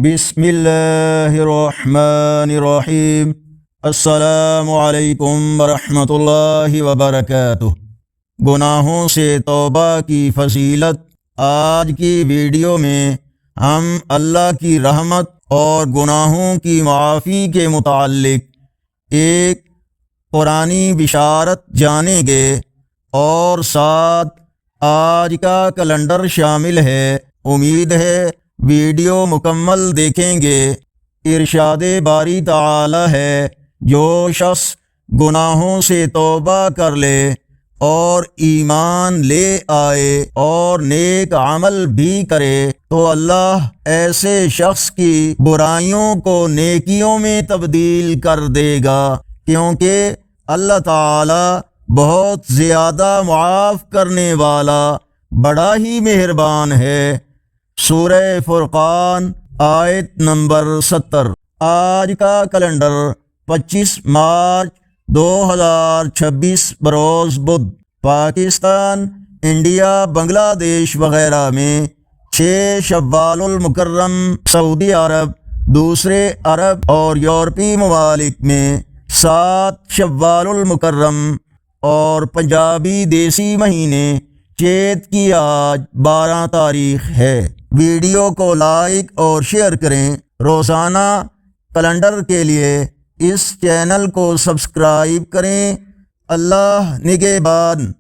بسم اللہ الرحمن الرحیم۔ السلام علیکم ورحمۃ اللہ وبرکاتہ۔ گناہوں سے توبہ کی فضیلت۔ آج کی ویڈیو میں ہم اللہ کی رحمت اور گناہوں کی معافی کے متعلق ایک قرآنی بشارت جانیں گے اور ساتھ آج کا کیلنڈر شامل ہے۔ امید ہے ویڈیو مکمل دیکھیں گے۔ ارشاد باری تعالی ہے، جو شخص گناہوں سے توبہ کر لے اور ایمان لے آئے اور نیک عمل بھی کرے تو اللہ ایسے شخص کی برائیوں کو نیکیوں میں تبدیل کر دے گا، کیونکہ اللہ تعالی بہت زیادہ معاف کرنے والا بڑا ہی مہربان ہے۔ سورہ فرقان آیت نمبر 70۔ آج کا کیلنڈر 25 مارچ 2026 بروز بدھ۔ پاکستان، انڈیا، بنگلہ دیش وغیرہ میں 6 شوال المکرم، سعودی عرب، دوسرے عرب اور یورپی ممالک میں 7 شوال المکرم اور پنجابی دیسی مہینے چیت کی آج 12 تاریخ ہے۔ ویڈیو کو لائک اور شیئر کریں۔ روزانہ کیلنڈر کے لیے اس چینل کو سبسکرائب کریں۔ اللہ نگہبان۔